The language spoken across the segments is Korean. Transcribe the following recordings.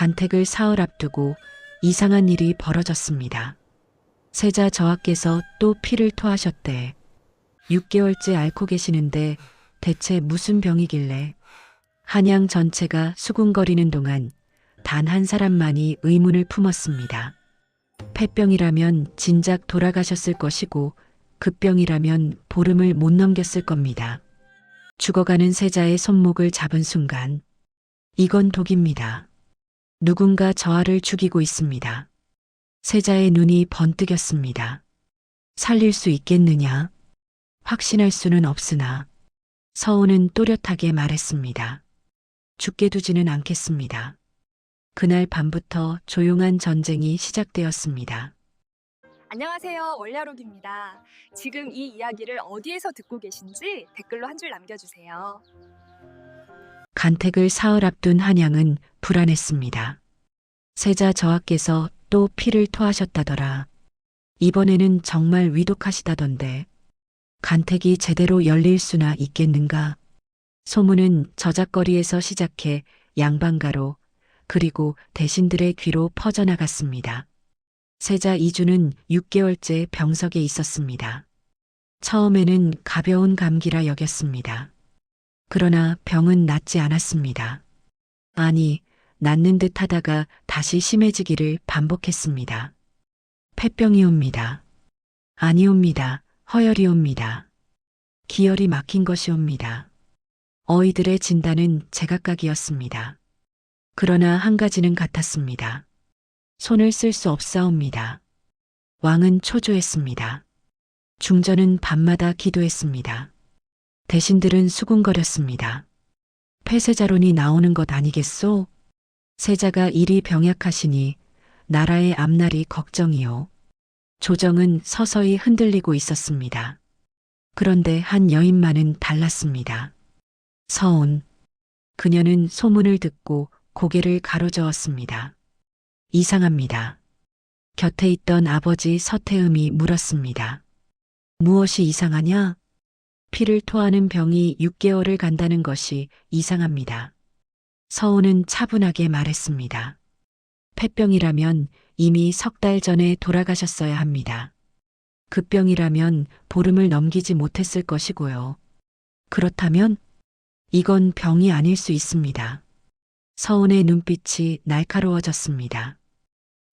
간택을 사흘 앞두고 이상한 일이 벌어졌습니다. 세자 저하께서 또 피를 토하셨대. 6개월째 앓고 계시는데 대체 무슨 병이길래. 한양 전체가 수군거리는 동안 단 한 사람만이 의문을 품었습니다. 폐병이라면 진작 돌아가셨을 것이고 급병이라면 보름을 못 넘겼을 겁니다. 죽어가는 세자의 손목을 잡은 순간 이건 독입니다. 누군가 저하를 죽이고 있습니다. 세자의 눈이 번뜩였습니다. 살릴 수 있겠느냐? 확신할 수는 없으나 서운은 또렷하게 말했습니다. 죽게 두지는 않겠습니다. 그날 밤부터 조용한 전쟁이 시작되었습니다. 안녕하세요. 월야록입니다. 지금 이 이야기를 어디에서 듣고 계신지 댓글로 한 줄 남겨주세요. 간택을 사흘 앞둔 한양은 불안했습니다. 세자 저하께서 또 피를 토하셨다더라. 이번에는 정말 위독하시다던데 간택이 제대로 열릴 수나 있겠는가? 소문은 저작거리에서 시작해 양방가로 그리고 대신들의 귀로 퍼져나갔습니다. 세자 이주는 6개월째 병석에 있었습니다. 처음에는 가벼운 감기라 여겼습니다. 그러나 병은 낫지 않았습니다. 아니, 낫는 듯 하다가 다시 심해지기를 반복했습니다. 폐병이 옵니다. 아니 옵니다. 허열이 옵니다. 기혈이 막힌 것이 옵니다. 어이들의 진단은 제각각이었습니다. 그러나 한 가지는 같았습니다. 손을 쓸 수 없사옵니다. 왕은 초조했습니다. 중전은 밤마다 기도했습니다. 대신들은 수군거렸습니다. 폐세자론이 나오는 것 아니겠소? 세자가 이리 병약하시니 나라의 앞날이 걱정이요. 조정은 서서히 흔들리고 있었습니다. 그런데 한 여인만은 달랐습니다. 서온. 그녀는 소문을 듣고 고개를 가로저었습니다. 이상합니다. 곁에 있던 아버지 서태음이 물었습니다. 무엇이 이상하냐? 피를 토하는 병이 6개월을 간다는 것이 이상합니다. 서온은 차분하게 말했습니다. 폐병이라면 이미 3달 전에 돌아가셨어야 합니다. 급병이라면 보름을 넘기지 못했을 것이고요. 그렇다면 이건 병이 아닐 수 있습니다. 서온의 눈빛이 날카로워졌습니다.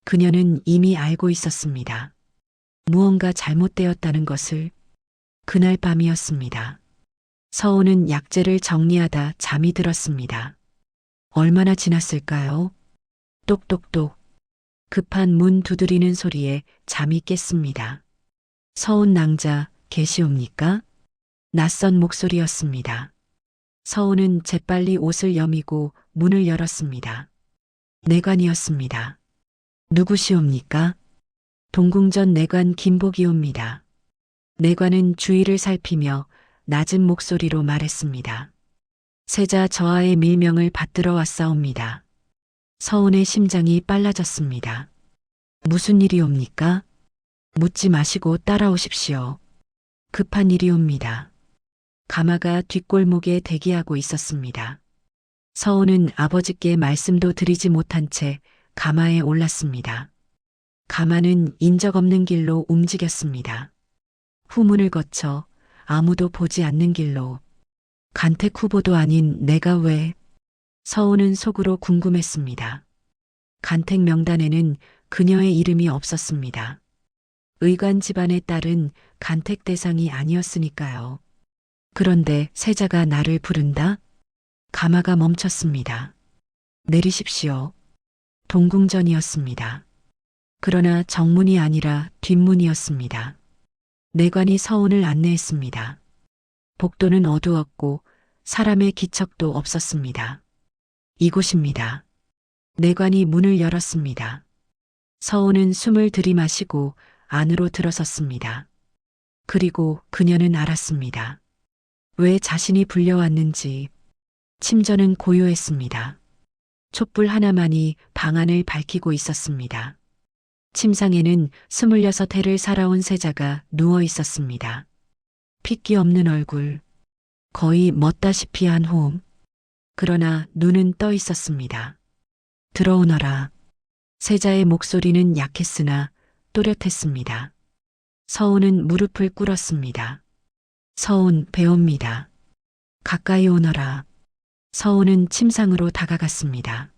그녀는 이미 알고 있었습니다. 무언가 잘못되었다는 것을. 그날 밤이었습니다. 서온은 약재를 정리하다 잠이 들었습니다. 얼마나 지났을까요? 똑똑똑. 급한 문 두드리는 소리에 잠이 깼습니다. 서온 낭자 계시옵니까? 낯선 목소리였습니다. 서온은 재빨리 옷을 여미고 문을 열었습니다. 내관이었습니다. 누구시옵니까? 동궁전 내관 김복이옵니다. 내관은 주위를 살피며 낮은 목소리로 말했습니다. 세자 저하의 밀명을 받들어 왔사옵니다. 서온의 심장이 빨라졌습니다. 무슨 일이옵니까? 묻지 마시고 따라오십시오. 급한 일이옵니다. 가마가 뒷골목에 대기하고 있었습니다. 서온은 아버지께 말씀도 드리지 못한 채 가마에 올랐습니다. 가마는 인적 없는 길로 움직였습니다. 후문을 거쳐 아무도 보지 않는 길로. 간택 후보도 아닌 내가 왜? 서온은 속으로 궁금했습니다. 간택 명단에는 그녀의 이름이 없었습니다. 의관 집안의 딸은 간택 대상이 아니었으니까요. 그런데 세자가 나를 부른다? 가마가 멈췄습니다. 내리십시오. 동궁전이었습니다. 그러나 정문이 아니라 뒷문이었습니다. 내관이 서온을 안내했습니다. 복도는 어두웠고 사람의 기척도 없었습니다. 이곳입니다. 내관이 문을 열었습니다. 서온은 숨을 들이마시고 안으로 들어섰습니다. 그리고 그녀는 알았습니다. 왜 자신이 불려왔는지. 침전은 고요했습니다. 촛불 하나만이 방 안을 밝히고 있었습니다. 침상에는 26해를 살아온 세자가 누워 있었습니다. 핏기 없는 얼굴, 거의 멎다시피 한 호흡. 그러나 눈은 떠 있었습니다. 들어오너라. 세자의 목소리는 약했으나 또렷했습니다. 서운은 무릎을 꿇었습니다. 서운, 배웁니다. 가까이 오너라. 서운은 침상으로 다가갔습니다.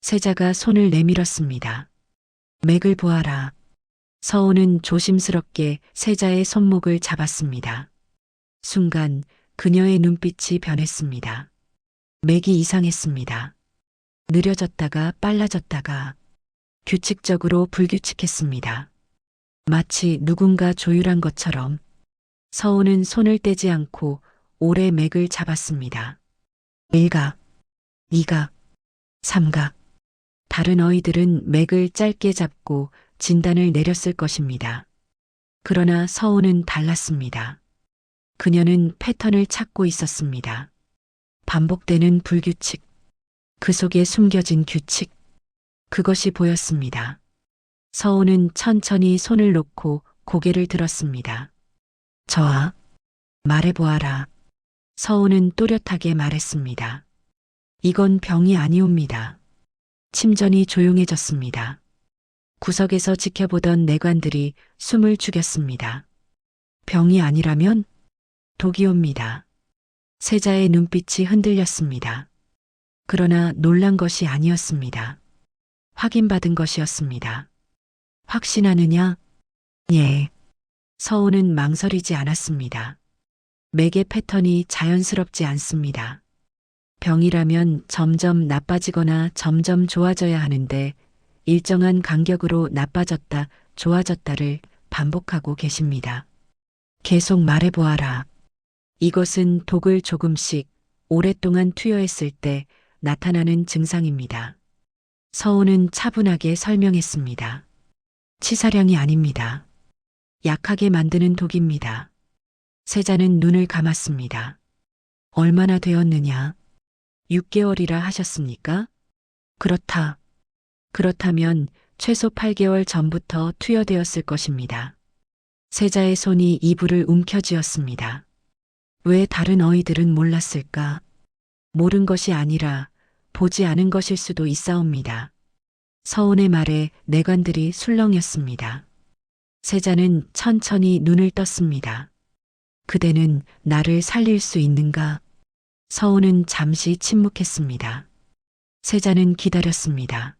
세자가 손을 내밀었습니다. 맥을 보아라. 서운은 조심스럽게 세자의 손목을 잡았습니다. 순간 그녀의 눈빛이 변했습니다. 맥이 이상했습니다. 느려졌다가 빨라졌다가 규칙적으로 불규칙했습니다. 마치 누군가 조율한 것처럼 서운은 손을 떼지 않고 오래 맥을 잡았습니다. 1각, 2각, 3각. 다른 어이들은 맥을 짧게 잡고 진단을 내렸을 것입니다. 그러나 서운은 달랐습니다. 그녀는 패턴을 찾고 있었습니다. 반복되는 불규칙, 그 속에 숨겨진 규칙, 그것이 보였습니다. 서운은 천천히 손을 놓고 고개를 들었습니다. 저아, 말해보아라. 서운은 또렷하게 말했습니다. 이건 병이 아니옵니다. 침전이 조용해졌습니다. 구석에서 지켜보던 내관들이 숨을 죽였습니다. 병이 아니라면 독이옵니다. 세자의 눈빛이 흔들렸습니다. 그러나 놀란 것이 아니었습니다. 확인받은 것이었습니다. 확신하느냐? 예. 서운은 망설이지 않았습니다. 맥의 패턴이 자연스럽지 않습니다. 병이라면 점점 나빠지거나 점점 좋아져야 하는데 일정한 간격으로 나빠졌다, 좋아졌다를 반복하고 계십니다. 계속 말해보아라. 이것은 독을 조금씩 오랫동안 투여했을 때 나타나는 증상입니다. 서운은 차분하게 설명했습니다. 치사량이 아닙니다. 약하게 만드는 독입니다. 세자는 눈을 감았습니다. 얼마나 되었느냐? 6개월이라 하셨습니까? 그렇다. 그렇다면 최소 8개월 전부터 투여되었을 것입니다. 세자의 손이 이불을 움켜쥐었습니다. 왜 다른 어이들은 몰랐을까? 모른 것이 아니라 보지 않은 것일 수도 있사옵니다. 서운의 말에 내관들이 술렁였습니다. 세자는 천천히 눈을 떴습니다. 그대는 나를 살릴 수 있는가? 서운은 잠시 침묵했습니다. 세자는 기다렸습니다.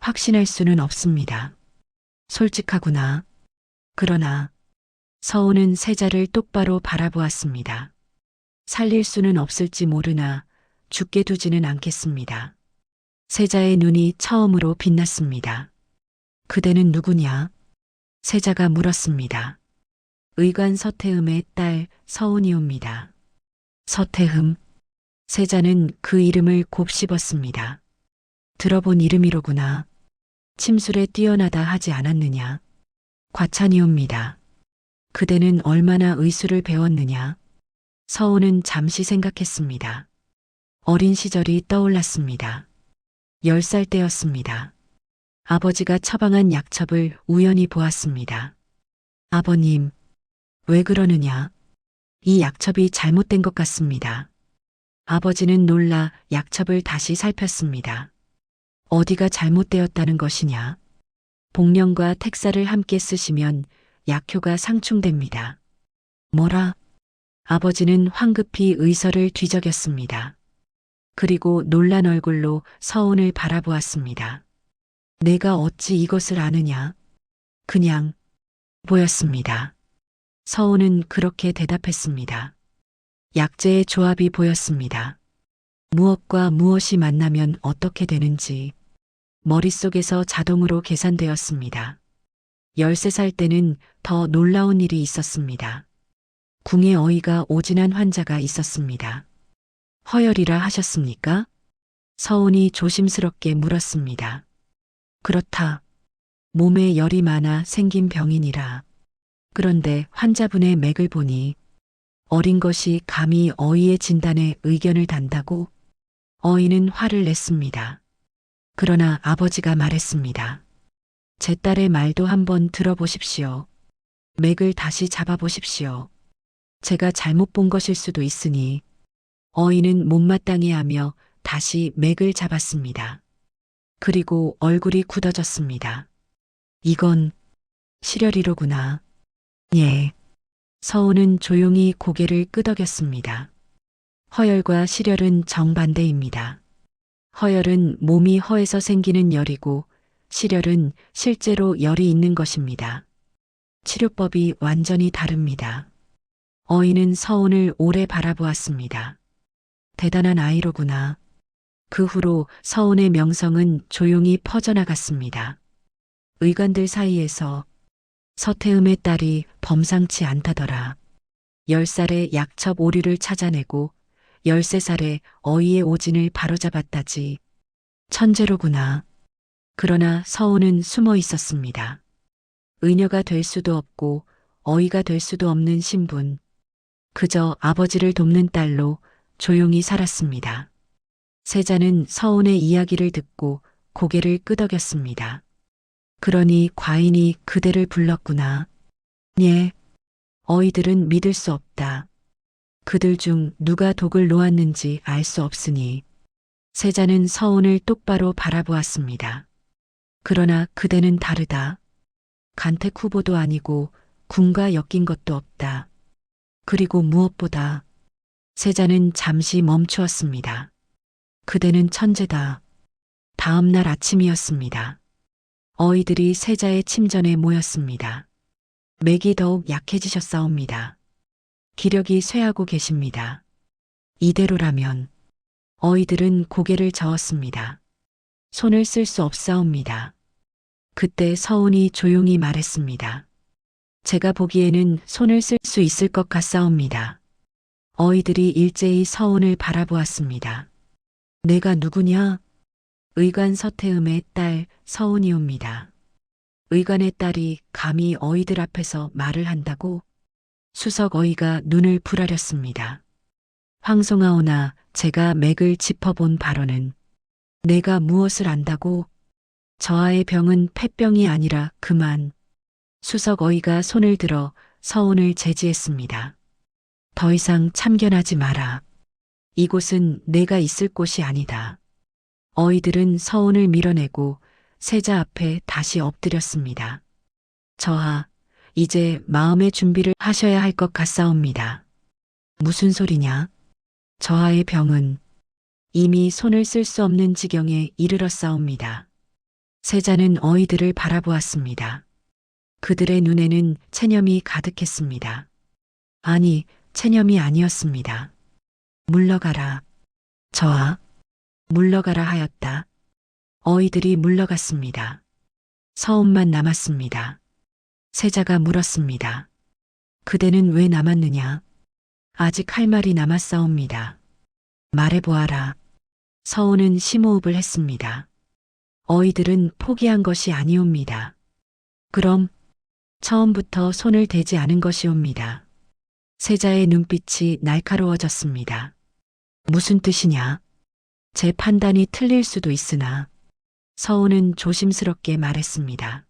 확신할 수는 없습니다. 솔직하구나. 그러나 서운은 세자를 똑바로 바라보았습니다. 살릴 수는 없을지 모르나 죽게 두지는 않겠습니다. 세자의 눈이 처음으로 빛났습니다. 그대는 누구냐? 세자가 물었습니다. 의관 서태흠의 딸 서운이옵니다. 서태흠. 세자는 그 이름을 곱씹었습니다. 들어본 이름이로구나. 침술에 뛰어나다 하지 않았느냐? 과찬이옵니다. 그대는 얼마나 의술을 배웠느냐? 서운은 잠시 생각했습니다. 어린 시절이 떠올랐습니다. 10살 때였습니다. 아버지가 처방한 약첩을 우연히 보았습니다. 아버님, 왜 그러느냐? 이 약첩이 잘못된 것 같습니다. 아버지는 놀라 약첩을 다시 살폈습니다. 어디가 잘못되었다는 것이냐? 복령과 택사를 함께 쓰시면 약효가 상충됩니다. 뭐라? 아버지는 황급히 의서를 뒤적였습니다. 그리고 놀란 얼굴로 서운을 바라보았습니다. 내가 어찌 이것을 아느냐? 그냥 보였습니다. 서운은 그렇게 대답했습니다. 약재의 조합이 보였습니다. 무엇과 무엇이 만나면 어떻게 되는지 머릿속에서 자동으로 계산되었습니다. 13살 때는 더 놀라운 일이 있었습니다. 궁에 어이가 오진한 환자가 있었습니다. 허열이라 하셨습니까? 서운이 조심스럽게 물었습니다. 그렇다. 몸에 열이 많아 생긴 병이니라. 그런데 환자분의 맥을 보니 어린 것이 감히 어이의 진단에 의견을 단다고? 어이는 화를 냈습니다. 그러나 아버지가 말했습니다. 제 딸의 말도 한번 들어보십시오. 맥을 다시 잡아보십시오. 제가 잘못 본 것일 수도 있으니 어이는 못마땅해 하며 다시 맥을 잡았습니다. 그리고 얼굴이 굳어졌습니다. 이건 시려리로구나. 예. 서운은 조용히 고개를 끄덕였습니다. 허열과 시열은 정반대입니다. 허열은 몸이 허해서 생기는 열이고 시열은 실제로 열이 있는 것입니다. 치료법이 완전히 다릅니다. 어인은 서운을 오래 바라보았습니다. 대단한 아이로구나. 그 후로 서운의 명성은 조용히 퍼져나갔습니다. 의관들 사이에서 서태음의 딸이 범상치 않다더라. 10살에 약첩 오류를 찾아내고 13살에 어이의 오진을 바로잡았다지. 천재로구나. 그러나 서운은 숨어 있었습니다. 의녀가 될 수도 없고 어이가 될 수도 없는 신분. 그저 아버지를 돕는 딸로 조용히 살았습니다. 세자는 서운의 이야기를 듣고 고개를 끄덕였습니다. 그러니 과인이 그대를 불렀구나. 예. 어이들은 믿을 수 없다. 그들 중 누가 독을 놓았는지 알 수 없으니. 세자는 서운을 똑바로 바라보았습니다. 그러나 그대는 다르다. 간택 후보도 아니고 군과 엮인 것도 없다. 그리고 무엇보다 세자는 잠시 멈추었습니다. 그대는 천재다. 다음 날 아침이었습니다. 어이들이 세자의 침전에 모였습니다. 맥이 더욱 약해지셨사옵니다. 기력이 쇠하고 계십니다. 이대로라면 어이들은 고개를 저었습니다. 손을 쓸 수 없사옵니다. 그때 서운이 조용히 말했습니다. 제가 보기에는 손을 쓸 수 있을 것 같사옵니다. 어이들이 일제히 서운을 바라보았습니다. 내가 누구냐? 의관 서태음의 딸 서운이옵니다. 의관의 딸이 감히 어이들 앞에서 말을 한다고? 수석 어이가 눈을 부라렸습니다. 황송하오나 제가 맥을 짚어본 바로는 내가 무엇을 안다고? 저하의 병은 폐병이 아니라 그만. 수석 어이가 손을 들어 서운을 제지했습니다. 더 이상 참견하지 마라. 이곳은 내가 있을 곳이 아니다. 어이들은 서운을 밀어내고 세자 앞에 다시 엎드렸습니다. 저하, 이제 마음의 준비를 하셔야 할 것 같사옵니다. 무슨 소리냐? 저하의 병은 이미 손을 쓸 수 없는 지경에 이르렀사옵니다. 세자는 어이들을 바라보았습니다. 그들의 눈에는 체념이 가득했습니다. 아니, 체념이 아니었습니다. 물러가라. 저하, 물러가라 하였다. 어이들이 물러갔습니다. 서운만 남았습니다. 세자가 물었습니다. 그대는 왜 남았느냐? 아직 할 말이 남았사옵니다. 말해보아라. 서운은 심호흡을 했습니다. 어이들은 포기한 것이 아니옵니다. 그럼 처음부터 손을 대지 않은 것이옵니다. 세자의 눈빛이 날카로워졌습니다. 무슨 뜻이냐? 제 판단이 틀릴 수도 있으나 서운은 조심스럽게 말했습니다.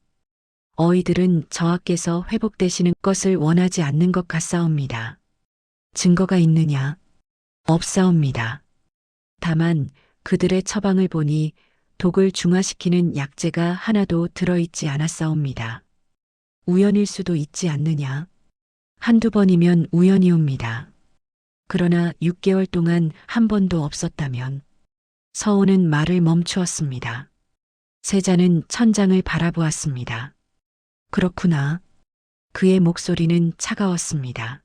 어이들은 저하께서 회복되시는 것을 원하지 않는 것 같사옵니다. 증거가 있느냐? 없사옵니다. 다만 그들의 처방을 보니 독을 중화시키는 약재가 하나도 들어있지 않았사옵니다. 우연일 수도 있지 않느냐? 한두 번이면 우연이옵니다. 그러나 6개월 동안 한 번도 없었다면 서운은 말을 멈추었습니다. 세자는 천장을 바라보았습니다. 그렇구나. 그의 목소리는 차가웠습니다.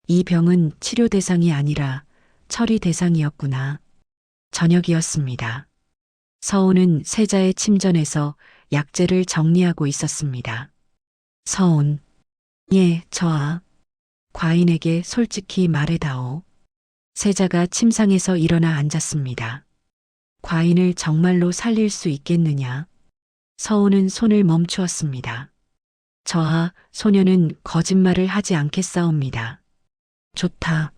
이 병은 치료 대상이 아니라 처리 대상이었구나. 저녁이었습니다. 서운은 세자의 침전에서 약재를 정리하고 있었습니다. 서운. 예, 저하. 과인에게 솔직히 말해다오. 세자가 침상에서 일어나 앉았습니다. 과인을 정말로 살릴 수 있겠느냐? 서운은 손을 멈추었습니다. 저하, 소녀는 거짓말을 하지 않겠사옵니다. 좋다.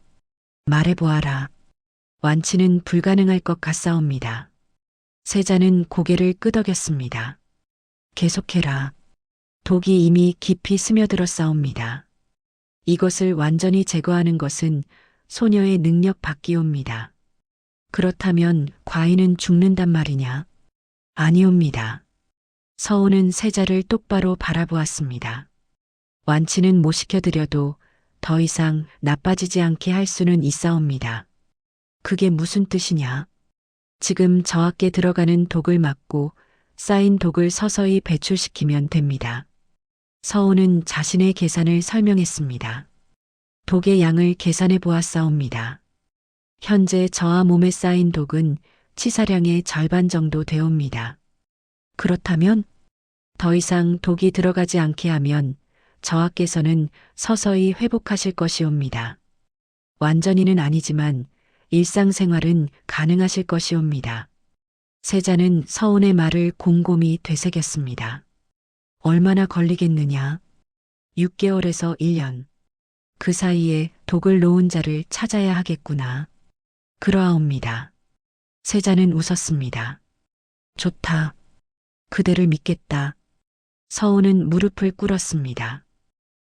말해보아라. 완치는 불가능할 것 같사옵니다. 세자는 고개를 끄덕였습니다. 계속해라. 독이 이미 깊이 스며들었사옵니다. 이것을 완전히 제거하는 것은 소녀의 능력 밖이옵니다. 그렇다면 과인은 죽는단 말이냐? 아니옵니다. 서훈은 세자를 똑바로 바라보았습니다. 완치는 못 시켜드려도 더 이상 나빠지지 않게 할 수는 있사옵니다. 그게 무슨 뜻이냐? 지금 저하께 들어가는 독을 막고 쌓인 독을 서서히 배출시키면 됩니다. 서훈은 자신의 계산을 설명했습니다. 독의 양을 계산해 보았사옵니다. 현재 저하 몸에 쌓인 독은 치사량의 절반 정도 되옵니다. 그렇다면 더 이상 독이 들어가지 않게 하면 저하께서는 서서히 회복하실 것이옵니다. 완전히는 아니지만 일상생활은 가능하실 것이옵니다. 세자는 서훈의 말을 곰곰이 되새겼습니다. 얼마나 걸리겠느냐? 6개월에서 1년. 그 사이에 독을 놓은 자를 찾아야 하겠구나. 그러하옵니다. 세자는 웃었습니다. 좋다. 그대를 믿겠다. 서훈은 무릎을 꿇었습니다.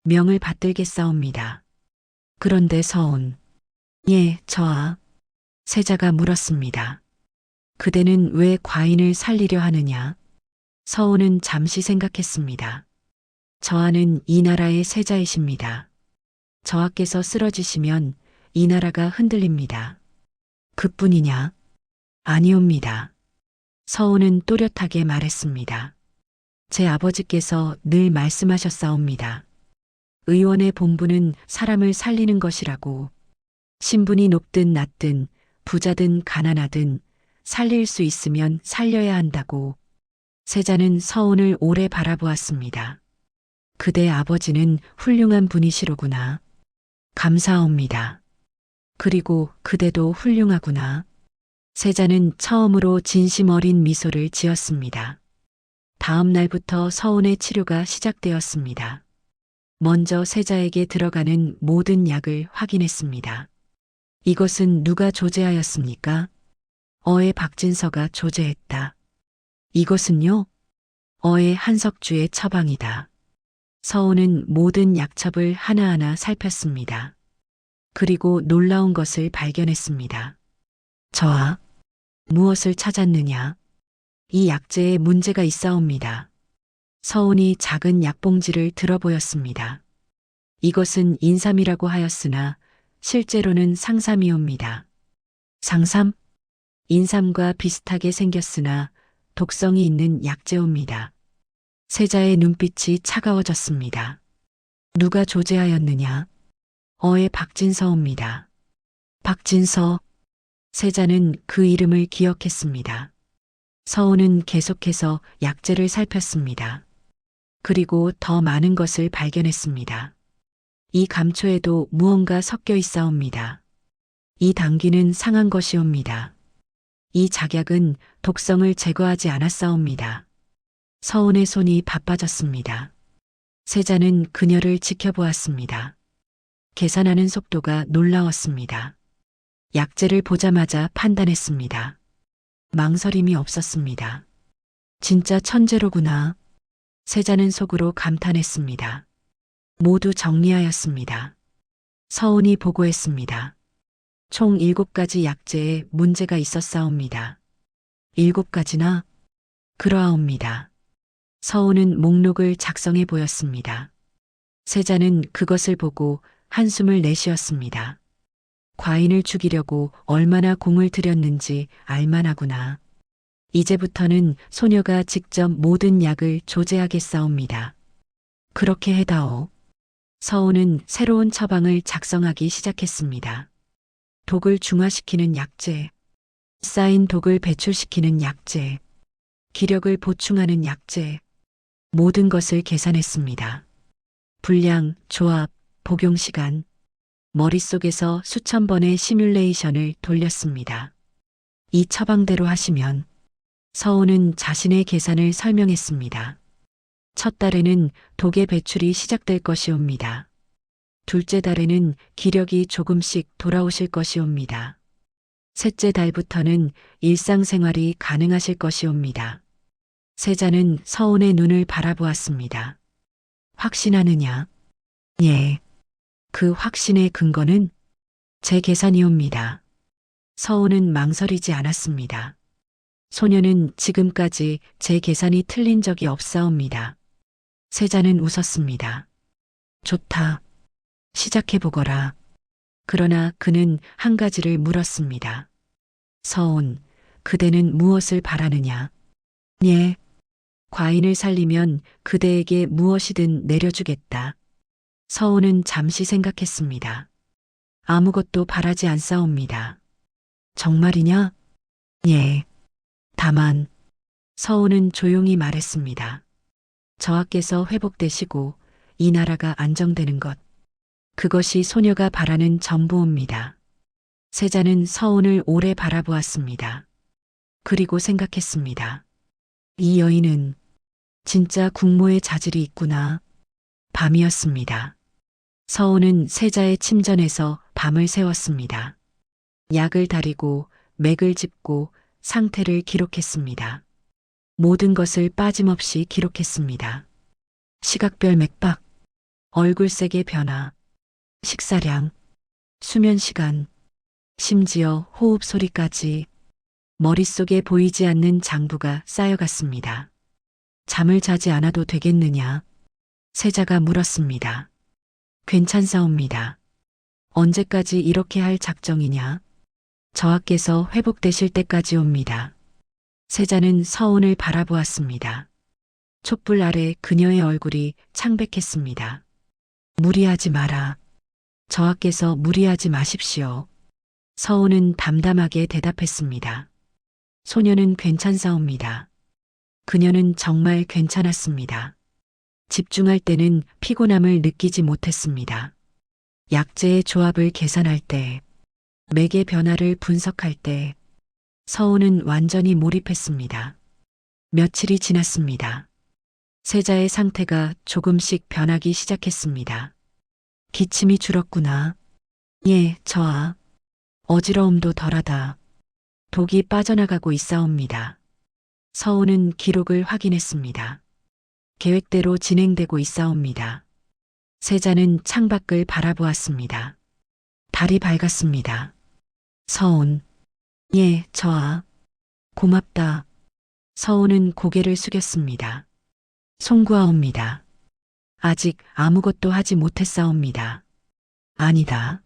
명을 받들겠사옵니다. 그런데 서훈. 예, 저하. 세자가 물었습니다. 그대는 왜 과인을 살리려 하느냐? 서훈은 잠시 생각했습니다. 저하는 이 나라의 세자이십니다. 저하께서 쓰러지시면 이 나라가 흔들립니다. 그뿐이냐? 아니옵니다. 서훈은 또렷하게 말했습니다. 제 아버지께서 늘 말씀하셨사옵니다. 의원의 본분은 사람을 살리는 것이라고. 신분이 높든 낮든 부자든 가난하든 살릴 수 있으면 살려야 한다고. 세자는 서훈을 오래 바라보았습니다. 그대 아버지는 훌륭한 분이시로구나. 감사합니다. 그리고 그대도 훌륭하구나. 세자는 처음으로 진심 어린 미소를 지었습니다. 다음 날부터 서훈의 치료가 시작되었습니다. 먼저 세자에게 들어가는 모든 약을 확인했습니다. 이것은 누가 조제하였습니까? 어의 박진서가 조제했다. 이것은요? 어의 한석주의 처방이다. 서훈은 모든 약첩을 하나하나 살폈습니다. 그리고 놀라운 것을 발견했습니다. 저하, 무엇을 찾았느냐? 이 약재에 문제가 있사옵니다. 서훈이 작은 약봉지를 들어보였습니다. 이것은 인삼이라고 하였으나 실제로는 상삼이옵니다. 상삼? 인삼과 비슷하게 생겼으나 독성이 있는 약재옵니다. 세자의 눈빛이 차가워졌습니다. 누가 조제하였느냐? 어의 박진서옵니다. 박진서. 세자는 그 이름을 기억했습니다. 서훈은 계속해서 약재를 살폈습니다. 그리고 더 많은 것을 발견했습니다. 이 감초에도 무언가 섞여 있사옵니다. 이 당귀는 상한 것이옵니다. 이 작약은 독성을 제거하지 않았사옵니다. 서훈의 손이 바빠졌습니다. 세자는 그녀를 지켜보았습니다. 계산하는 속도가 놀라웠습니다. 약재를 보자마자 판단했습니다. 망설임이 없었습니다. 진짜 천재로구나. 세자는 속으로 감탄했습니다. 모두 정리하였습니다. 서훈이 보고했습니다. 총 7가지 약재에 문제가 있었사옵니다. 7가지나? 그러하옵니다. 서훈은 목록을 작성해 보였습니다. 세자는 그것을 보고 한숨을 내쉬었습니다. 과인을 죽이려고 얼마나 공을 들였는지 알만하구나. 이제부터는 소녀가 직접 모든 약을 조제하겠사옵니다. 그렇게 해다오. 서훈은 새로운 처방을 작성하기 시작했습니다. 독을 중화시키는 약재, 쌓인 독을 배출시키는 약재, 기력을 보충하는 약재, 모든 것을 계산했습니다. 분량, 조합, 복용 시간, 머릿속에서 수천 번의 시뮬레이션을 돌렸습니다. 이 처방대로 하시면. 서훈은 자신의 계산을 설명했습니다. 첫 달에는 독의 배출이 시작될 것이옵니다. 둘째 달에는 기력이 조금씩 돌아오실 것이옵니다. 셋째 달부터는 일상생활이 가능하실 것이옵니다. 세자는 서훈의 눈을 바라보았습니다. 확신하느냐? 예. 그 확신의 근거는 제 계산이옵니다. 서훈은 망설이지 않았습니다. 소녀는 지금까지 제 계산이 틀린 적이 없사옵니다. 세자는 웃었습니다. 좋다. 시작해보거라. 그러나 그는 한 가지를 물었습니다. 서온, 그대는 무엇을 바라느냐? 예. 과인을 살리면 그대에게 무엇이든 내려주겠다. 서온은 잠시 생각했습니다. 아무것도 바라지 않사옵니다. 정말이냐? 예. 다만, 서온은 조용히 말했습니다. 저하께서 회복되시고 이 나라가 안정되는 것. 그것이 소녀가 바라는 전부입니다. 세자는 서온을 오래 바라보았습니다. 그리고 생각했습니다. 이 여인은 진짜 국모의 자질이 있구나. 밤이었습니다. 서온은 세자의 침전에서 밤을 새웠습니다. 약을 다리고 맥을 짚고 상태를 기록했습니다. 모든 것을 빠짐없이 기록했습니다. 시각별 맥박, 얼굴색의 변화, 식사량, 수면 시간, 심지어 호흡 소리까지 머릿속에 보이지 않는 장부가 쌓여갔습니다. 잠을 자지 않아도 되겠느냐? 세자가 물었습니다. 괜찮사옵니다. 언제까지 이렇게 할 작정이냐? 저하께서 회복되실 때까지옵니다. 세자는 서온을 바라보았습니다. 촛불 아래 그녀의 얼굴이 창백했습니다. 무리하지 마라. 저하께서 무리하지 마십시오. 서온은 담담하게 대답했습니다. 소녀는 괜찮사옵니다. 그녀는 정말 괜찮았습니다. 집중할 때는 피곤함을 느끼지 못했습니다. 약재의 조합을 계산할 때, 맥의 변화를 분석할 때, 서온은 완전히 몰입했습니다. 며칠이 지났습니다. 세자의 상태가 조금씩 변하기 시작했습니다. 기침이 줄었구나. 예, 저하. 어지러움도 덜하다. 독이 빠져나가고 있사옵니다. 서온은 기록을 확인했습니다. 계획대로 진행되고 있사옵니다. 세자는 창밖을 바라보았습니다. 달이 밝았습니다. 서온. 예, 저하. 고맙다. 서온은 고개를 숙였습니다. 송구하옵니다. 아직 아무것도 하지 못했사옵니다. 아니다.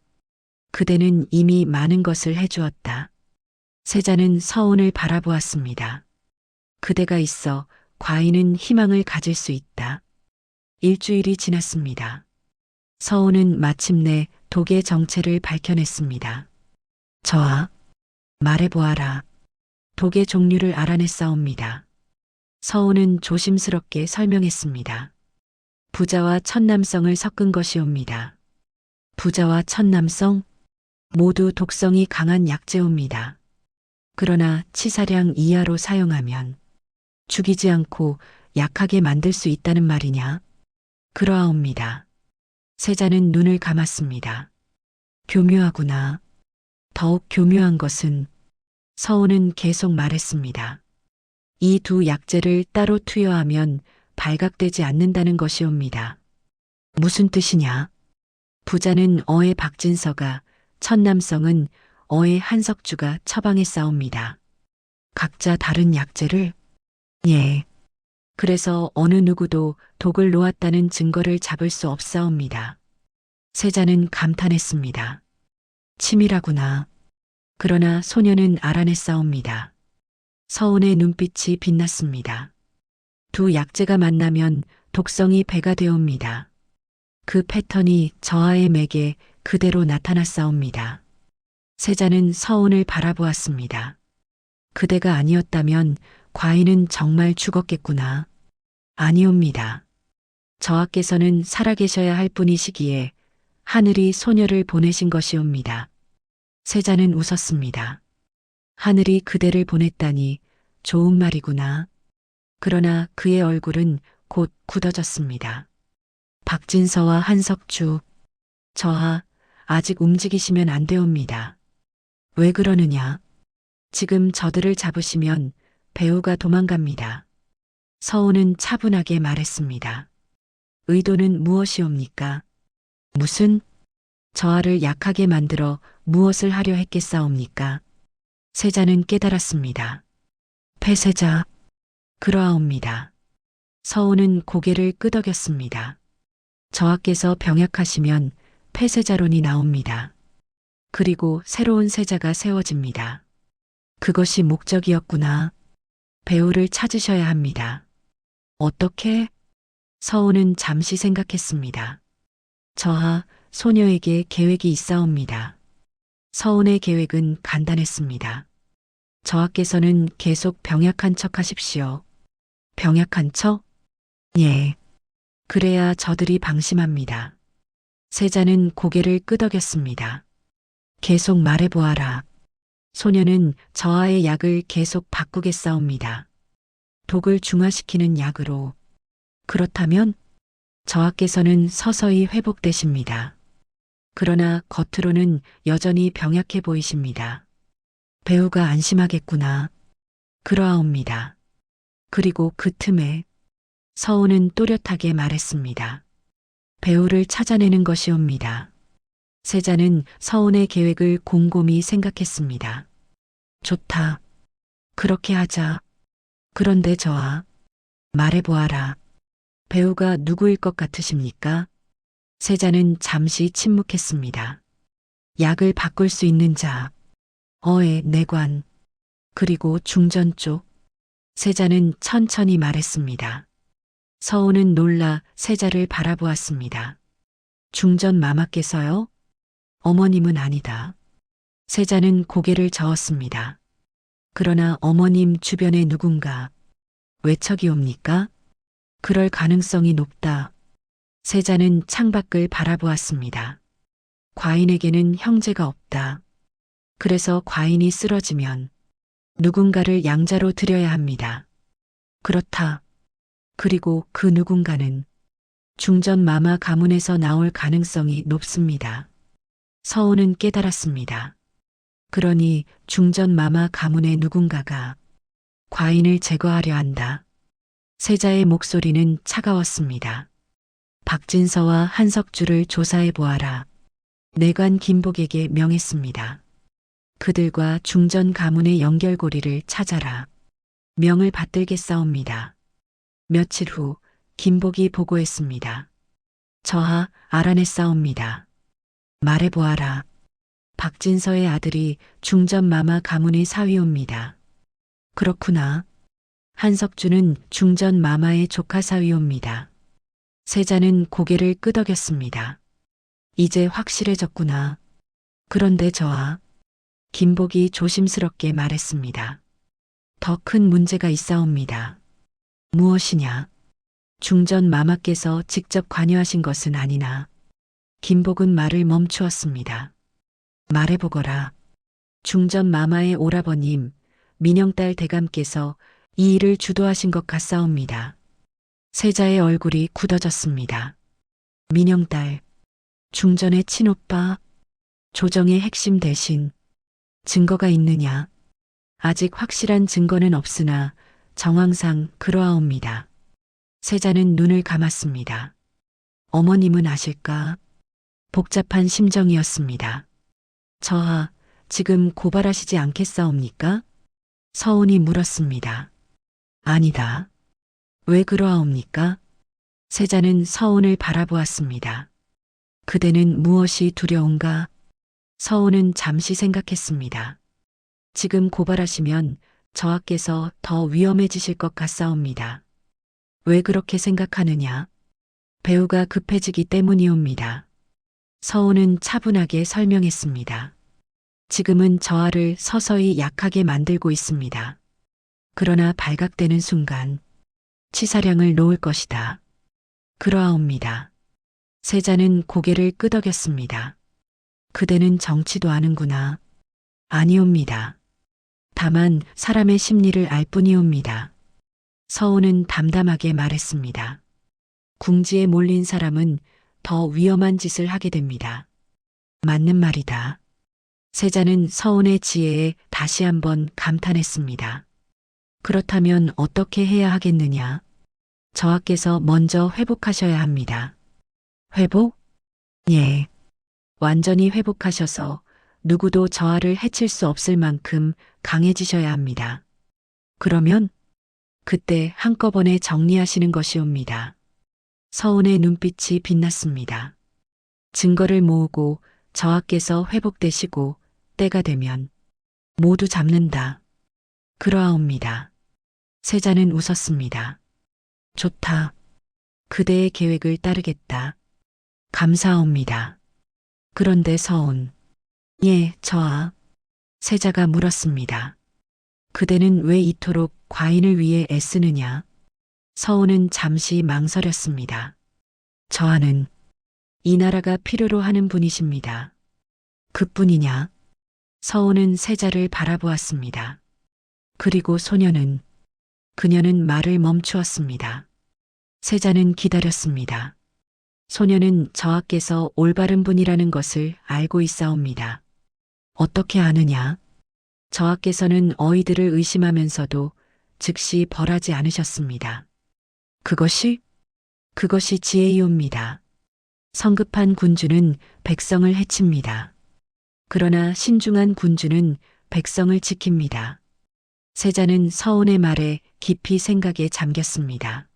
그대는 이미 많은 것을 해주었다. 세자는 서온을 바라보았습니다. 그대가 있어 과인은 희망을 가질 수 있다. 일주일이 지났습니다. 서온은 마침내 독의 정체를 밝혀냈습니다. 저하, 말해보아라. 독의 종류를 알아냈사옵니다. 서온은 조심스럽게 설명했습니다. 부자와 천남성을 섞은 것이옵니다. 부자와 천남성? 모두 독성이 강한 약재옵니다. 그러나 치사량 이하로 사용하면 죽이지 않고 약하게 만들 수 있다는 말이냐? 그러하옵니다. 세자는 눈을 감았습니다. 교묘하구나. 더욱 교묘한 것은 서온은 계속 말했습니다. 이 두 약재를 따로 투여하면 발각되지 않는다는 것이옵니다. 무슨 뜻이냐? 부자는 어의 박진서가, 천남성은 어의 한석주가 처방해 싸웁니다. 각자 다른 약재를? 예. 그래서 어느 누구도 독을 놓았다는 증거를 잡을 수 없사옵니다. 세자는 감탄했습니다. 치밀하구나. 그러나 소녀는 알아냈사옵니다. 서온의 눈빛이 빛났습니다. 두 약재가 만나면 독성이 배가 되옵니다. 그 패턴이 저하의 맥에 그대로 나타났사옵니다. 세자는 서온을 바라보았습니다. 그대가 아니었다면 과인은 정말 죽었겠구나. 아니옵니다. 저하께서는 살아계셔야 할 분이시기에 하늘이 소녀를 보내신 것이옵니다. 세자는 웃었습니다. 하늘이 그대를 보냈다니 좋은 말이구나. 그러나 그의 얼굴은 곧 굳어졌습니다. 박진서와 한석주, 저하, 아직 움직이시면 안 되옵니다. 왜 그러느냐? 지금 저들을 잡으시면 배우가 도망갑니다. 서온은 차분하게 말했습니다. 의도는 무엇이옵니까? 무슨? 저하를 약하게 만들어 무엇을 하려 했겠사옵니까? 세자는 깨달았습니다. 폐쇄자. 그러하옵니다. 서우는 고개를 끄덕였습니다. 저하께서 병약하시면 폐쇄자론이 나옵니다. 그리고 새로운 세자가 세워집니다. 그것이 목적이었구나. 배우를 찾으셔야 합니다. 어떻게? 서우는 잠시 생각했습니다. 저하, 소녀에게 계획이 있사옵니다. 서운의 계획은 간단했습니다. 저하께서는 계속 병약한 척 하십시오. 병약한 척? 예. 그래야 저들이 방심합니다. 세자는 고개를 끄덕였습니다. 계속 말해보아라. 소녀는 저하의 약을 계속 바꾸겠사옵니다. 독을 중화시키는 약으로. 그렇다면 저하께서는 서서히 회복되십니다. 그러나 겉으로는 여전히 병약해 보이십니다. 배우가 안심하겠구나. 그러하옵니다. 그리고 그 틈에 서우는 또렷하게 말했습니다. 배우를 찾아내는 것이옵니다. 세자는 서운의 계획을 곰곰이 생각했습니다. 좋다. 그렇게 하자. 그런데 저하, 말해보아라. 배우가 누구일 것 같으십니까? 세자는 잠시 침묵했습니다. 약을 바꿀 수 있는 자. 어의 내관. 그리고 중전 쪽. 세자는 천천히 말했습니다. 서우는 놀라 세자를 바라보았습니다. 중전 마마께서요? 어머님은 아니다. 세자는 고개를 저었습니다. 그러나 어머님 주변에 누군가 외척이옵니까? 그럴 가능성이 높다. 세자는 창밖을 바라보았습니다. 과인에게는 형제가 없다. 그래서 과인이 쓰러지면 누군가를 양자로 드려야 합니다. 그렇다. 그리고 그 누군가는 중전 마마 가문에서 나올 가능성이 높습니다. 서우는 깨달았습니다. 그러니 중전 마마 가문의 누군가가 과인을 제거하려 한다. 세자의 목소리는 차가웠습니다. 박진서와 한석주를 조사해 보아라. 내관 김복에게 명했습니다. 그들과 중전 가문의 연결고리를 찾아라. 명을 받들겠사옵니다. 며칠 후 김복이 보고했습니다. 저하 알아냈사옵니다. 말해보아라. 박진서의 아들이 중전 마마 가문의 사위옵니다. 그렇구나. 한석주는 중전 마마의 조카 사위옵니다. 세자는 고개를 끄덕였습니다. 이제 확실해졌구나. 그런데 저하, 김복이 조심스럽게 말했습니다. 더 큰 문제가 있사옵니다. 무엇이냐? 중전 마마께서 직접 관여하신 것은 아니나 김복은 말을 멈추었습니다. 말해보거라. 중전 마마의 오라버님, 민영딸 대감께서 이 일을 주도하신 것 같사옵니다. 세자의 얼굴이 굳어졌습니다. 민영딸, 중전의 친오빠, 조정의 핵심 대신 증거가 있느냐? 아직 확실한 증거는 없으나 정황상 그러하옵니다. 세자는 눈을 감았습니다. 어머님은 아실까? 복잡한 심정이었습니다. 저하, 지금 고발하시지 않겠사옵니까? 서운이 물었습니다. 아니다. 왜 그러하옵니까? 세자는 서운을 바라보았습니다. 그대는 무엇이 두려운가? 서운은 잠시 생각했습니다. 지금 고발하시면 저하께서 더 위험해지실 것 같사옵니다. 왜 그렇게 생각하느냐? 배우가 급해지기 때문이옵니다. 서운은 차분하게 설명했습니다. 지금은 저하를 서서히 약하게 만들고 있습니다. 그러나 발각되는 순간 치사량을 놓을 것이다. 그러하옵니다. 세자는 고개를 끄덕였습니다. 그대는 정치도 아는구나. 아니옵니다. 다만 사람의 심리를 알 뿐이옵니다. 서우는 담담하게 말했습니다. 궁지에 몰린 사람은 더 위험한 짓을 하게 됩니다. 맞는 말이다. 세자는 서운의 지혜에 다시 한번 감탄했습니다. 그렇다면 어떻게 해야 하겠느냐? 저하께서 먼저 회복하셔야 합니다. 회복? 예. 완전히 회복하셔서 누구도 저하를 해칠 수 없을 만큼 강해지셔야 합니다. 그러면 그때 한꺼번에 정리하시는 것이옵니다. 서운의 눈빛이 빛났습니다. 증거를 모으고 저하께서 회복되시고 때가 되면 모두 잡는다. 그러하옵니다. 세자는 웃었습니다. 좋다. 그대의 계획을 따르겠다. 감사합니다. 그런데 서운. 예, 저하. 세자가 물었습니다. 그대는 왜 이토록 과인을 위해 애쓰느냐? 서운은 잠시 망설였습니다. 저하는 이 나라가 필요로 하는 분이십니다. 그뿐이냐? 서운은 세자를 바라보았습니다. 그리고 그녀는 말을 멈추었습니다. 세자는 기다렸습니다. 소녀는 저하께서 올바른 분이라는 것을 알고 있사옵니다. 어떻게 아느냐? 저하께서는 어이들을 의심하면서도 즉시 벌하지 않으셨습니다. 그것이 지혜이옵니다. 성급한 군주는 백성을 해칩니다. 그러나 신중한 군주는 백성을 지킵니다. 세자는 서운의 말에 깊이 생각에 잠겼습니다.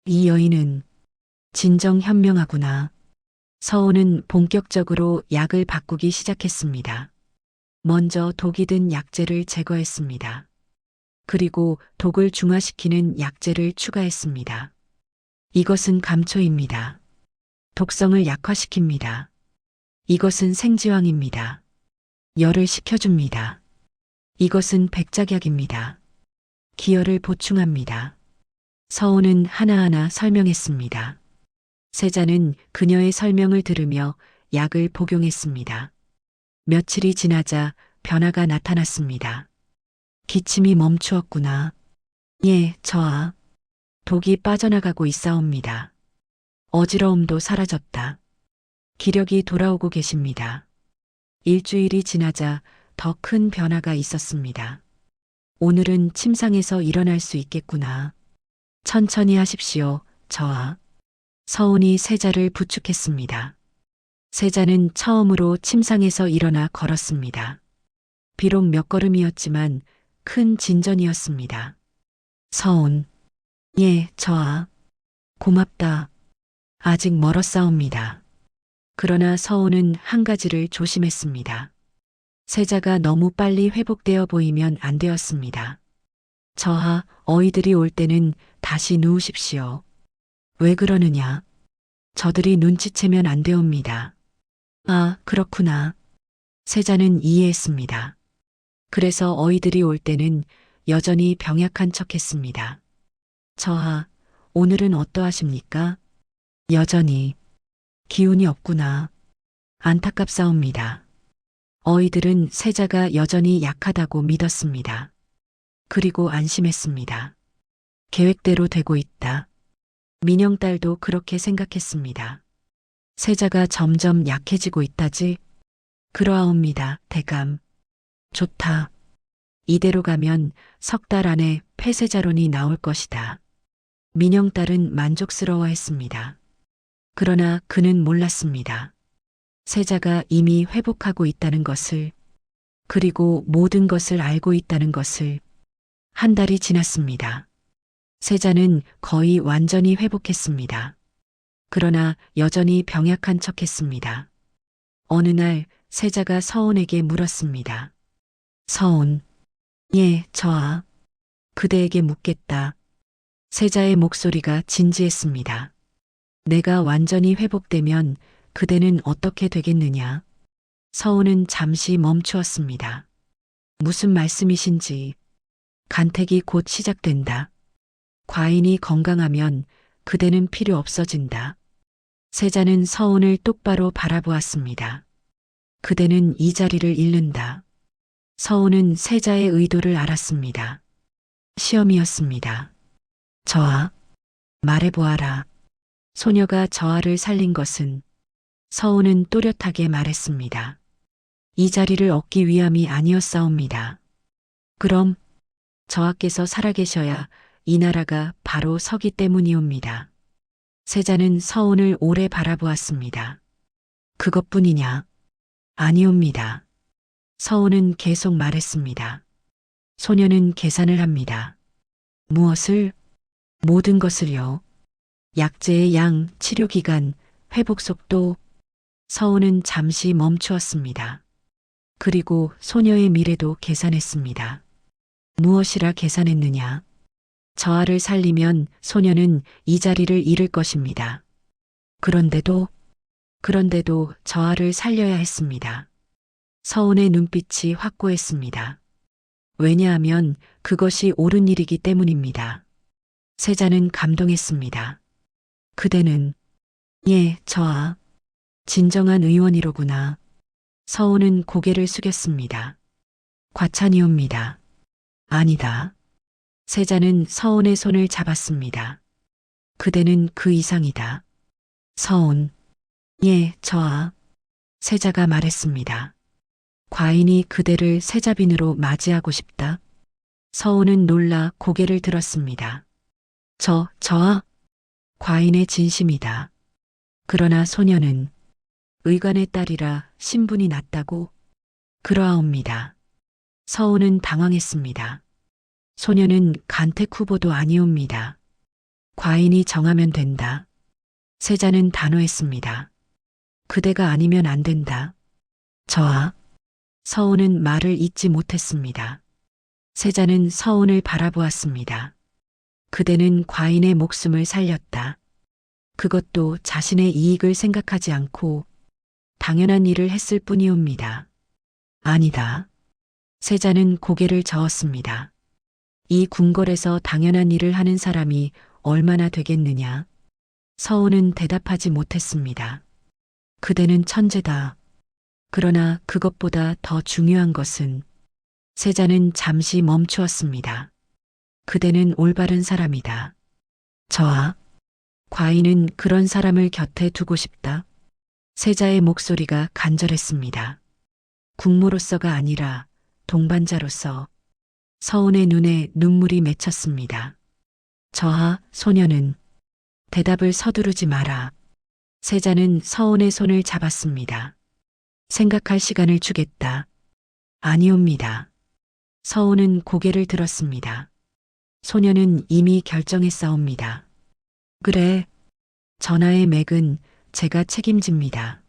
이 여인은 진정 현명하구나. 서운은 본격적으로 약을 바꾸기 시작했습니다. 먼저 독이 든 약재를 제거했습니다. 그리고 독을 중화시키는 약재를 추가했습니다. 이것은 감초입니다. 독성을 약화시킵니다. 이것은 생지황입니다. 열을 식혀줍니다. 이것은 백작약입니다. 기혈을 보충합니다. 서운은 하나하나 설명했습니다. 세자는 그녀의 설명을 들으며 약을 복용했습니다. 며칠이 지나자 변화가 나타났습니다. 기침이 멈추었구나. 예, 저하. 독이 빠져나가고 있사옵니다. 어지러움도 사라졌다. 기력이 돌아오고 계십니다. 일주일이 지나자 더 큰 변화가 있었습니다. 오늘은 침상에서 일어날 수 있겠구나. 천천히 하십시오, 저하. 서운이 세자를 부축했습니다. 세자는 처음으로 침상에서 일어나 걸었습니다. 비록 몇 걸음이었지만 큰 진전이었습니다. 서운. 예, 저하. 고맙다. 아직 멀었사옵니다. 그러나 서운은 한 가지를 조심했습니다. 세자가 너무 빨리 회복되어 보이면 안 되었습니다. 저하, 어이들이 올 때는 다시 누우십시오. 왜 그러느냐? 저들이 눈치채면 안 되옵니다. 아, 그렇구나. 세자는 이해했습니다. 그래서 어이들이 올 때는 여전히 병약한 척했습니다. 저하, 오늘은 어떠하십니까? 여전히 기운이 없구나. 안타깝사옵니다. 어이들은 세자가 여전히 약하다고 믿었습니다. 그리고 안심했습니다. 계획대로 되고 있다. 민영딸도 그렇게 생각했습니다. 세자가 점점 약해지고 있다지? 그러하옵니다, 대감. 좋다. 이대로 가면 석 달 안에 폐쇄자론이 나올 것이다. 민영딸은 만족스러워했습니다. 그러나 그는 몰랐습니다. 세자가 이미 회복하고 있다는 것을, 그리고 모든 것을 알고 있다는 것을. 한 달이 지났습니다. 세자는 거의 완전히 회복했습니다. 그러나 여전히 병약한 척했습니다. 어느 날 세자가 서운에게 물었습니다. 서운. 예, 저하. 그대에게 묻겠다. 세자의 목소리가 진지했습니다. 내가 완전히 회복되면 그대는 어떻게 되겠느냐? 서운은 잠시 멈추었습니다. 무슨 말씀이신지. 간택이 곧 시작된다. 과인이 건강하면 그대는 필요 없어진다. 세자는 서운을 똑바로 바라보았습니다. 그대는 이 자리를 잃는다. 서운은 세자의 의도를 알았습니다. 시험이었습니다. 저하, 말해보아라. 소녀가 저하를 살린 것은. 서운은 또렷하게 말했습니다. 이 자리를 얻기 위함이 아니었사옵니다. 그럼 저하께서 살아계셔야 이 나라가 바로 서기 때문이옵니다. 세자는 서운을 오래 바라보았습니다. 그것뿐이냐? 아니옵니다. 서운은 계속 말했습니다. 소녀는 계산을 합니다. 무엇을? 모든 것을요. 약재의 양, 치료 기간, 회복 속도. 서운은 잠시 멈추었습니다. 그리고 소녀의 미래도 계산했습니다. 무엇이라 계산했느냐? 저하를 살리면 소녀는 이 자리를 잃을 것입니다. 그런데도 저하를 살려야 했습니다. 서운의 눈빛이 확고했습니다. 왜냐하면 그것이 옳은 일이기 때문입니다. 세자는 감동했습니다. 그대는, 예, 저하. 진정한 의원이로구나. 서운은 고개를 숙였습니다. 과찬이옵니다. 아니다. 세자는 서운의 손을 잡았습니다. 그대는 그 이상이다. 서운. 예, 저하. 세자가 말했습니다. 과인이 그대를 세자빈으로 맞이하고 싶다. 서운은 놀라 고개를 들었습니다. 저하? 과인의 진심이다. 그러나 소녀는 의관의 딸이라 신분이 낮다고? 그러하옵니다. 서운은 당황했습니다. 소녀는 간택 후보도 아니옵니다. 과인이 정하면 된다. 세자는 단호했습니다. 그대가 아니면 안 된다. 저하. 서운은 말을 잇지 못했습니다. 세자는 서운을 바라보았습니다. 그대는 과인의 목숨을 살렸다. 그것도 자신의 이익을 생각하지 않고 당연한 일을 했을 뿐이옵니다. 아니다. 세자는 고개를 저었습니다. 이 궁궐에서 당연한 일을 하는 사람이 얼마나 되겠느냐? 서운은 대답하지 못했습니다. 그대는 천재다. 그러나 그것보다 더 중요한 것은 세자는 잠시 멈추었습니다. 그대는 올바른 사람이다. 저하. 과인은 그런 사람을 곁에 두고 싶다. 세자의 목소리가 간절했습니다. 국모로서가 아니라 동반자로서. 서운의 눈에 눈물이 맺혔습니다. 저하. 소녀는 대답을 서두르지 마라. 세자는 서운의 손을 잡았습니다. 생각할 시간을 주겠다. 아니옵니다. 서운은 고개를 들었습니다. 소녀는 이미 결정했사옵니다. 그래. 전하의 맥은 제가 책임집니다.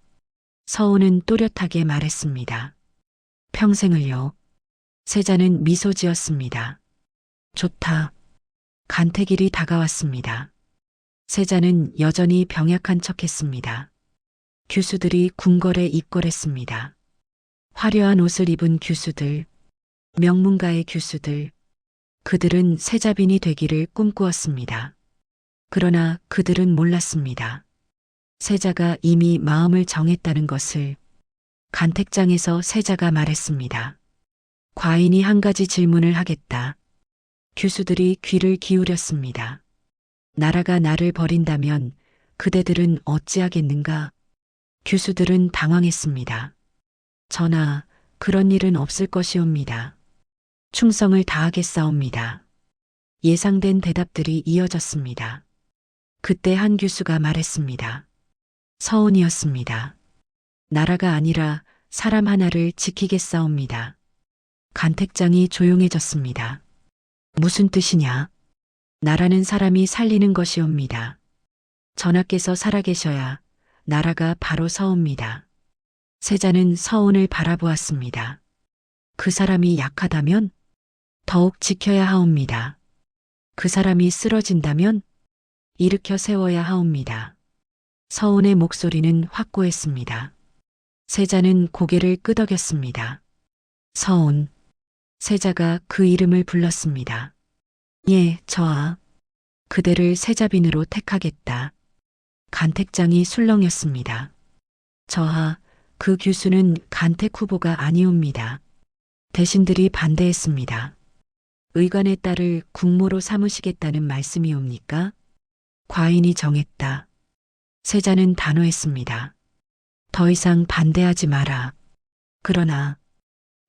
서운은 또렷하게 말했습니다. 평생을요. 세자는 미소 지었습니다. 좋다. 간택일이 다가왔습니다. 세자는 여전히 병약한 척했습니다. 규수들이 궁궐에 입궐했습니다. 화려한 옷을 입은 규수들, 명문가의 규수들, 그들은 세자빈이 되기를 꿈꾸었습니다. 그러나 그들은 몰랐습니다. 세자가 이미 마음을 정했다는 것을. 간택장에서 세자가 말했습니다. 과인이 한 가지 질문을 하겠다. 규수들이 귀를 기울였습니다. 나라가 나를 버린다면 그대들은 어찌하겠는가? 규수들은 당황했습니다. 전하, 그런 일은 없을 것이옵니다. 충성을 다하겠사옵니다. 예상된 대답들이 이어졌습니다. 그때 한 규수가 말했습니다. 서운이었습니다. 나라가 아니라 사람 하나를 지키겠사옵니다. 간택장이 조용해졌습니다. 무슨 뜻이냐? 나라는 사람이 살리는 것이옵니다. 전하께서 살아계셔야 나라가 바로 서옵니다. 세자는 서운을 바라보았습니다. 그 사람이 약하다면 더욱 지켜야 하옵니다. 그 사람이 쓰러진다면 일으켜 세워야 하옵니다. 서운의 목소리는 확고했습니다. 세자는 고개를 끄덕였습니다. 서운. 세자가 그 이름을 불렀습니다. 예, 저하. 그대를 세자빈으로 택하겠다. 간택장이 술렁였습니다. 저하, 그 규수는 간택 후보가 아니옵니다. 대신들이 반대했습니다. 의관의 딸을 국모로 삼으시겠다는 말씀이옵니까? 과인이 정했다. 세자는 단호했습니다. 더 이상 반대하지 마라. 그러나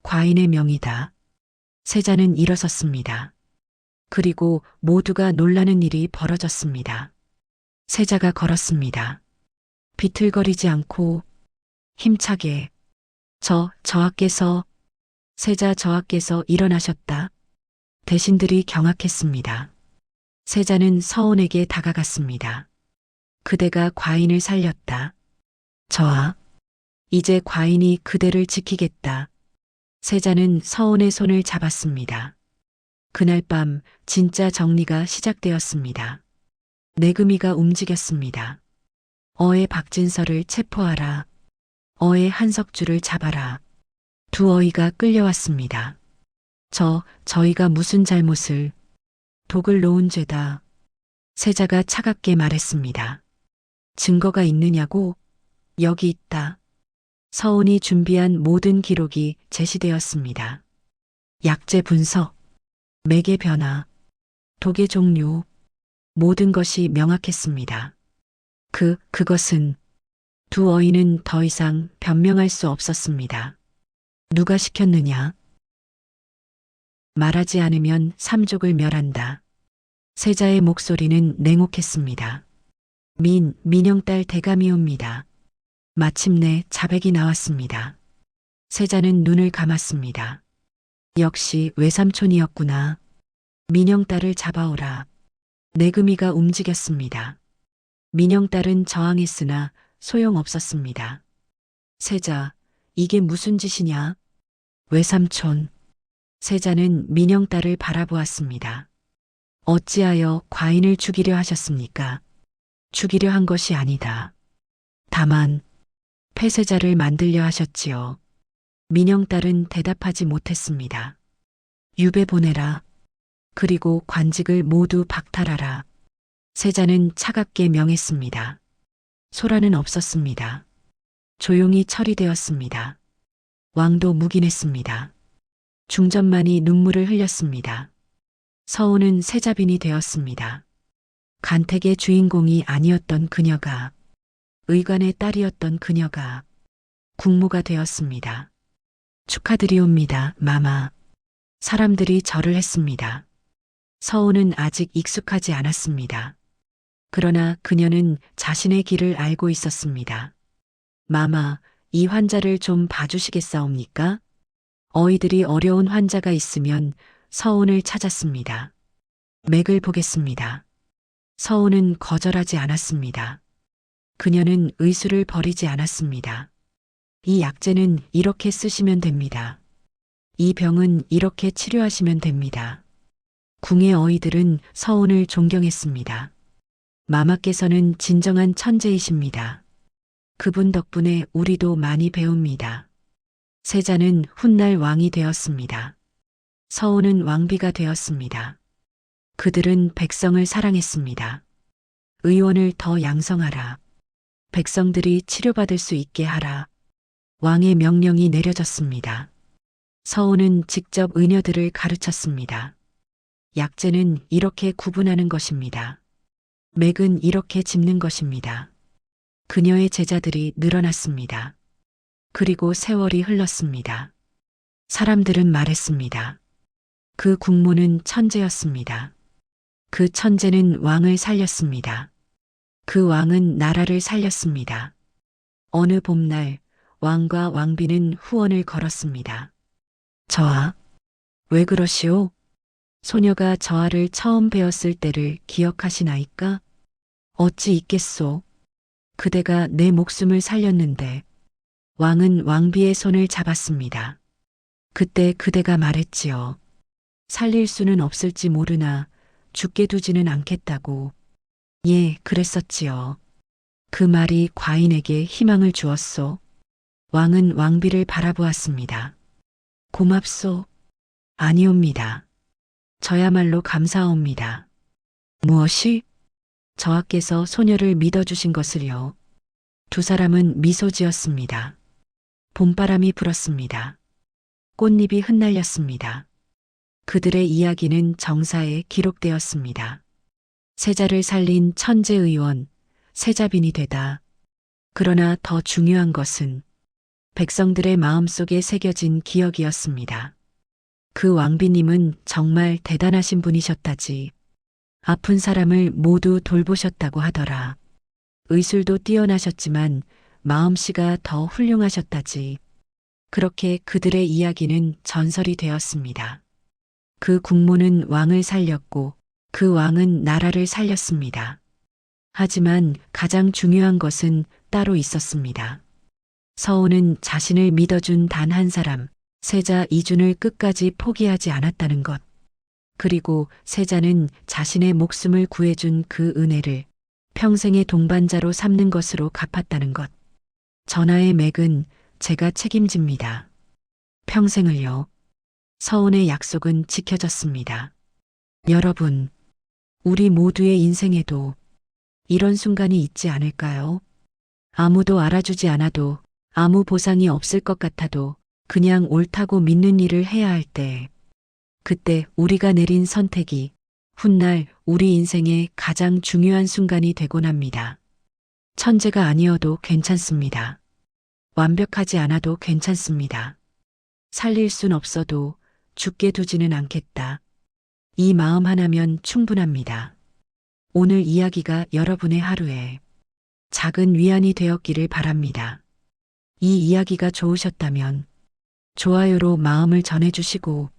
과인의 명이다. 세자는 일어섰습니다. 그리고 모두가 놀라는 일이 벌어졌습니다. 세자가 걸었습니다. 비틀거리지 않고 힘차게. 저하께서. 세자 저하께서 일어나셨다. 대신들이 경악했습니다. 세자는 서온에게 다가갔습니다. 그대가 과인을 살렸다. 저하. 이제 과인이 그대를 지키겠다. 세자는 서온의 손을 잡았습니다. 그날 밤 진짜 정리가 시작되었습니다. 내금이가 움직였습니다. 어의 박진서를 체포하라. 어의 한석주를 잡아라. 두 어이가 끌려왔습니다. 저희가 무슨 잘못을. 독을 놓은 죄다. 세자가 차갑게 말했습니다. 증거가 있느냐고? 여기 있다. 서온이 준비한 모든 기록이 제시되었습니다. 약재 분석, 맥의 변화, 독의 종류, 모든 것이 명확했습니다. 그것은 두 어이는 더 이상 변명할 수 없었습니다. 누가 시켰느냐? 말하지 않으면 삼족을 멸한다. 세자의 목소리는 냉혹했습니다. 민영딸 대감이옵니다. 마침내 자백이 나왔습니다. 세자는 눈을 감았습니다. 역시 외삼촌이었구나. 민영딸을 잡아오라. 내금이가 움직였습니다. 민영딸은 저항했으나 소용없었습니다. 세자, 이게 무슨 짓이냐? 외삼촌. 세자는 민영딸을 바라보았습니다. 어찌하여 과인을 죽이려 하셨습니까? 죽이려 한 것이 아니다. 다만 폐세자를 만들려 하셨지요. 민영딸은 대답하지 못했습니다. 유배 보내라. 그리고 관직을 모두 박탈하라. 세자는 차갑게 명했습니다. 소란은 없었습니다. 조용히 처리되었습니다. 왕도 묵인했습니다. 중전만이 눈물을 흘렸습니다. 서온은 세자빈이 되었습니다. 간택의 주인공이 아니었던 그녀가, 의관의 딸이었던 그녀가 국무가 되었습니다. 축하드리옵니다, 마마. 사람들이 절을 했습니다. 서온은 아직 익숙하지 않았습니다. 그러나 그녀는 자신의 길을 알고 있었습니다. 마마, 이 환자를 좀 봐주시겠사옵니까? 어이들이 어려운 환자가 있으면 서온을 찾았습니다. 맥을 보겠습니다. 서온은 거절하지 않았습니다. 그녀는 의술을 버리지 않았습니다. 이 약재는 이렇게 쓰시면 됩니다. 이 병은 이렇게 치료하시면 됩니다. 궁의 어이들은 서온을 존경했습니다. 마마께서는 진정한 천재이십니다. 그분 덕분에 우리도 많이 배웁니다. 세자는 훗날 왕이 되었습니다. 서온은 왕비가 되었습니다. 그들은 백성을 사랑했습니다. 의원을 더 양성하라. 백성들이 치료받을 수 있게 하라. 왕의 명령이 내려졌습니다. 서온은 직접 의녀들을 가르쳤습니다. 약재는 이렇게 구분하는 것입니다. 맥은 이렇게 짚는 것입니다. 그녀의 제자들이 늘어났습니다. 그리고 세월이 흘렀습니다. 사람들은 말했습니다. 그 국모는 천재였습니다. 그 천재는 왕을 살렸습니다. 그 왕은 나라를 살렸습니다. 어느 봄날 왕과 왕비는 후원을 걸었습니다. 저하, 왜 그러시오? 소녀가 저하를 처음 배웠을 때를 기억하시나이까? 어찌 있겠소? 그대가 내 목숨을 살렸는데. 왕은 왕비의 손을 잡았습니다. 그때 그대가 말했지요. 살릴 수는 없을지 모르나 죽게 두지는 않겠다고. 예, 그랬었지요. 그 말이 과인에게 희망을 주었소. 왕은 왕비를 바라보았습니다. 고맙소. 아니옵니다. 저야말로 감사옵니다. 무엇이? 저하께서 소녀를 믿어주신 것을요. 두 사람은 미소 지었습니다. 봄바람이 불었습니다. 꽃잎이 흩날렸습니다. 그들의 이야기는 정사에 기록되었습니다. 세자를 살린 천재 의원, 세자빈이 되다. 그러나 더 중요한 것은 백성들의 마음속에 새겨진 기억이었습니다. 그 왕비님은 정말 대단하신 분이셨다지. 아픈 사람을 모두 돌보셨다고 하더라. 의술도 뛰어나셨지만 마음씨가 더 훌륭하셨다지. 그렇게 그들의 이야기는 전설이 되었습니다. 그 국모는 왕을 살렸고 그 왕은 나라를 살렸습니다. 하지만 가장 중요한 것은 따로 있었습니다. 서온은 자신을 믿어준 단 한 사람, 세자 이준을 끝까지 포기하지 않았다는 것. 그리고 세자는 자신의 목숨을 구해준 그 은혜를 평생의 동반자로 삼는 것으로 갚았다는 것. 전하의 맥은 제가 책임집니다. 평생을요. 서온의 약속은 지켜졌습니다. 여러분, 우리 모두의 인생에도 이런 순간이 있지 않을까요? 아무도 알아주지 않아도, 아무 보상이 없을 것 같아도 그냥 옳다고 믿는 일을 해야 할 때, 그때 우리가 내린 선택이 훗날 우리 인생의 가장 중요한 순간이 되곤 합니다. 천재가 아니어도 괜찮습니다. 완벽하지 않아도 괜찮습니다. 살릴 순 없어도 죽게 두지는 않겠다. 이 마음 하나면 충분합니다. 오늘 이야기가 여러분의 하루에 작은 위안이 되었기를 바랍니다. 이 이야기가 좋으셨다면 좋아요로 마음을 전해주시고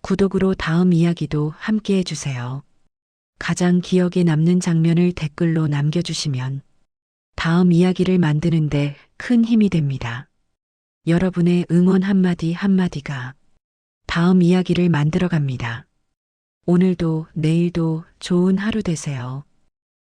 구독으로 다음 이야기도 함께 해주세요. 가장 기억에 남는 장면을 댓글로 남겨주시면 다음 이야기를 만드는데 큰 힘이 됩니다. 여러분의 응원 한마디 한마디가 다음 이야기를 만들어갑니다. 오늘도 내일도 좋은 하루 되세요.